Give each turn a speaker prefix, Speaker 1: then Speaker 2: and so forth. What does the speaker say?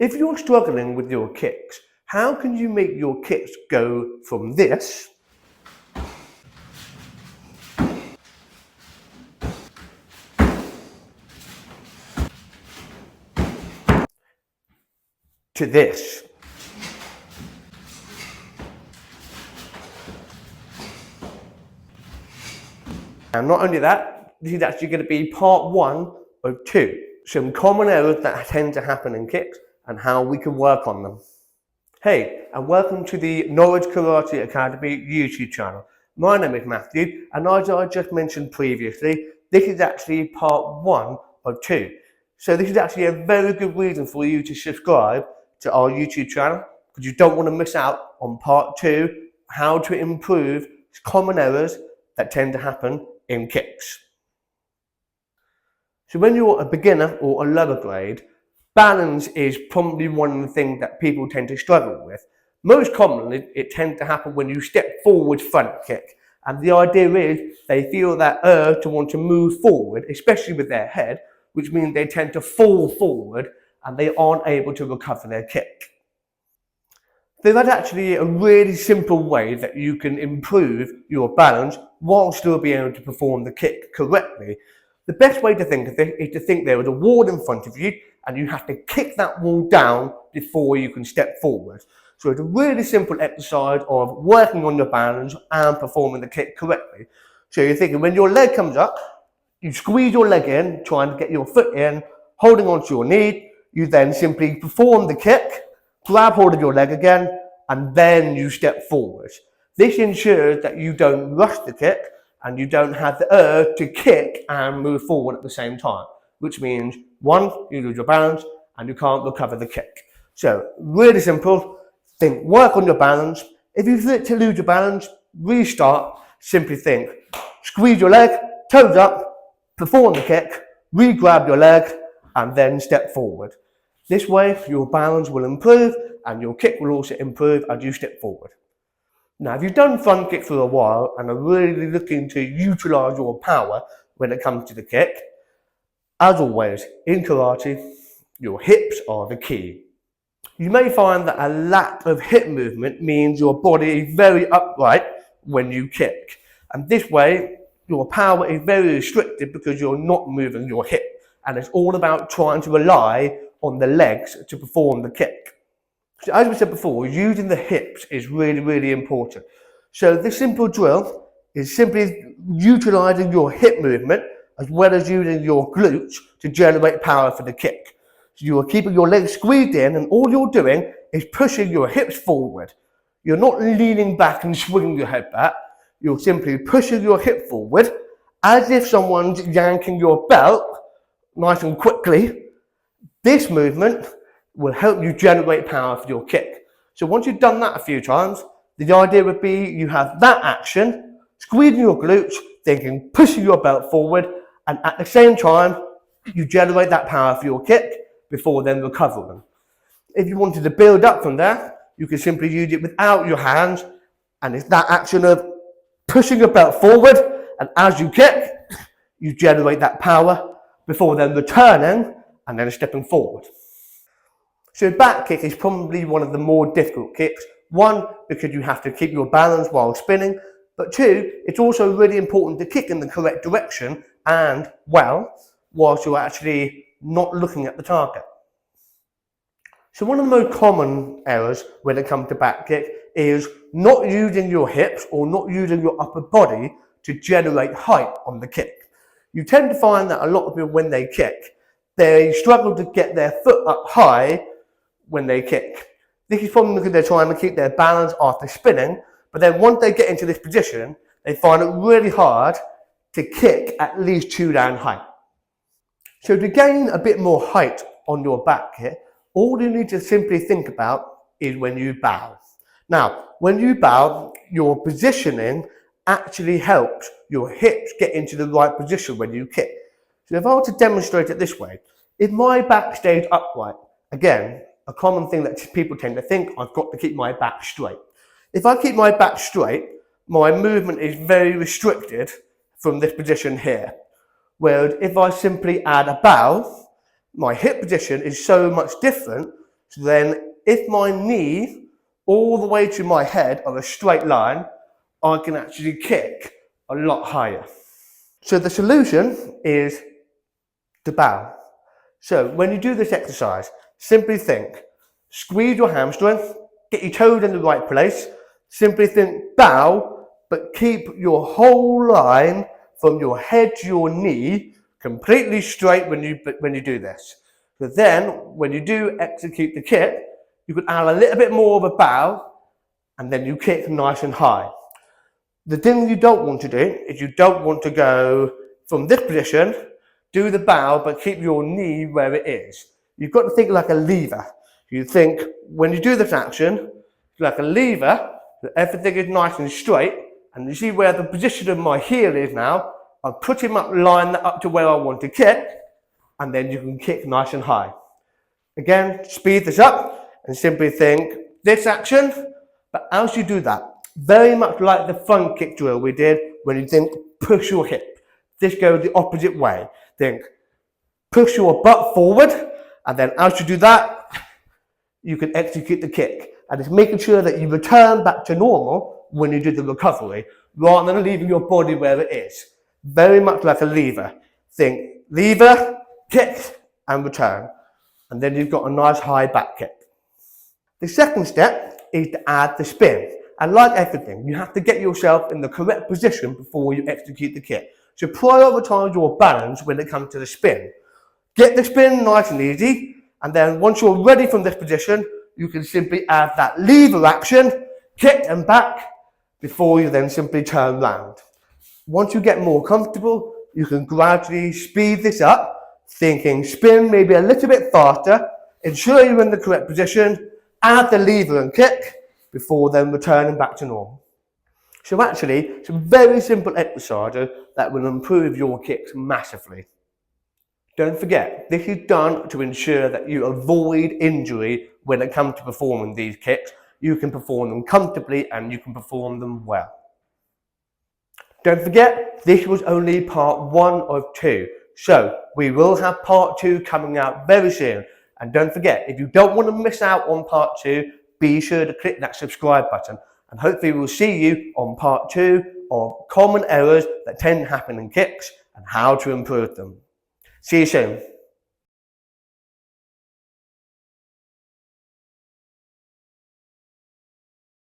Speaker 1: If you're struggling with your kicks, how can you make your kicks go from this to this? And not only that, this is actually going to be part 1 of 2. Some common errors that tend to happen in kicks and how we can work on them. Hey, and welcome to the Knowledge Karate Academy YouTube channel. My name is Matthew, and as I just mentioned previously, this is actually part 1 of 2. So this is actually a very good reason for you to subscribe to our YouTube channel, because you don't want to miss out on part 2, how to improve common errors that tend to happen in kicks. So when you're a beginner or a lower grade, balance is probably one of the things that people tend to struggle with. Most commonly, it tends to happen when you step forward front kick. And the idea is they feel that urge to want to move forward, especially with their head, which means they tend to fall forward and they aren't able to recover their kick. There's actually a really simple way that you can improve your balance while still being able to perform the kick correctly. The best way to think of it is to think there is a wall in front of you and you have to kick that wall down before you can step forward. So it's a really simple exercise of working on your balance and performing the kick correctly. So you're thinking when your leg comes up, you squeeze your leg in, trying to get your foot in, holding onto your knee. You then simply perform the kick, grab hold of your leg again, and then you step forward. This ensures that you don't rush the kick and you don't have the urge to kick and move forward at the same time, which means 1, you lose your balance and you can't recover the kick. So really simple, think, work on your balance. If you think to lose your balance, restart, simply think, squeeze your leg, toes up, perform the kick, re-grab your leg, and then step forward. This way, your balance will improve and your kick will also improve as you step forward. Now, if you've done front kick for a while and are really looking to utilise your power when it comes to the kick, as always, in karate, your hips are the key. You may find that a lack of hip movement means your body is very upright when you kick. And this way, your power is very restricted because you're not moving your hip. And it's all about trying to rely on the legs to perform the kick. So as we said before, using the hips is really, really important. So this simple drill is simply utilising your hip movement as well as using your glutes to generate power for the kick. So you are keeping your legs squeezed in and all you're doing is pushing your hips forward. You're not leaning back and swinging your head back. You're simply pushing your hip forward as if someone's yanking your belt nice and quickly. This movement will help you generate power for your kick. So once you've done that a few times, the idea would be you have that action, squeezing your glutes, thinking, pushing your belt forward, and at the same time, you generate that power for your kick before then recovering. If you wanted to build up from there, you can simply use it without your hands, and it's that action of pushing your belt forward, and as you kick, you generate that power before then returning and then stepping forward. So back kick is probably one of the more difficult kicks. 1, because you have to keep your balance while spinning, but 2, it's also really important to kick in the correct direction and well, whilst you're actually not looking at the target. So one of the most common errors when it comes to back kick is not using your hips or not using your upper body to generate height on the kick. You tend to find that a lot of people, when they kick, they struggle to get their foot up high when they kick. This is probably because they're trying to keep their balance after spinning, but then once they get into this position, they find it really hard to kick at least 2 down height. So to gain a bit more height on your back kick, all you need to simply think about is when you bow. Now, when you bow, your positioning actually helps your hips get into the right position when you kick. So if I were to demonstrate it this way, if my back stays upright, again, a common thing that people tend to think, I've got to keep my back straight. If I keep my back straight, my movement is very restricted from this position here. Whereas if I simply add a bow, my hip position is so much different, So then if my knee all the way to my head are a straight line, I can actually kick a lot higher. So the solution is to bow. So when you do this exercise, simply think, squeeze your hamstring, get your toes in the right place, simply think bow, but keep your whole line from your head to your knee completely straight when you do this. So then, when you do execute the kick, you can add a little bit more of a bow, and then you kick nice and high. The thing you don't want to do is you don't want to go from this position, do the bow, but keep your knee where it is. You've got to think like a lever. You think, when you do this action, like a lever, that everything is nice and straight, and you see where the position of my heel is now, I put him up, line that up to where I want to kick, and then you can kick nice and high. Again, speed this up, and simply think, this action, but as you do that, very much like the front kick drill we did when you think push your hip. This goes the opposite way. Think push your butt forward, and then as you do that, you can execute the kick. And it's making sure that you return back to normal when you do the recovery, rather than leaving your body where it is. Very much like a lever. Think lever, kick, and return. And then you've got a nice high back kick. The second step is to add the spin. And like everything, you have to get yourself in the correct position before you execute the kick. So prioritize your balance when it comes to the spin. Get the spin nice and easy, and then once you're ready from this position, you can simply add that lever action, kick and back, before you then simply turn round. Once you get more comfortable, you can gradually speed this up, thinking spin maybe a little bit faster, ensure you're in the correct position, add the lever and kick, before then returning back to normal. So actually, some very simple exercises that will improve your kicks massively. Don't forget, this is done to ensure that you avoid injury when it comes to performing these kicks. You can perform them comfortably and you can perform them well. Don't forget, this was only part 1 of 2. So we will have part 2 coming out very soon. And don't forget, if you don't want to miss out on part 2, be sure to click that subscribe button, and hopefully we'll see you on part 2 of common errors that tend to happen in kicks and how to improve them. See you soon.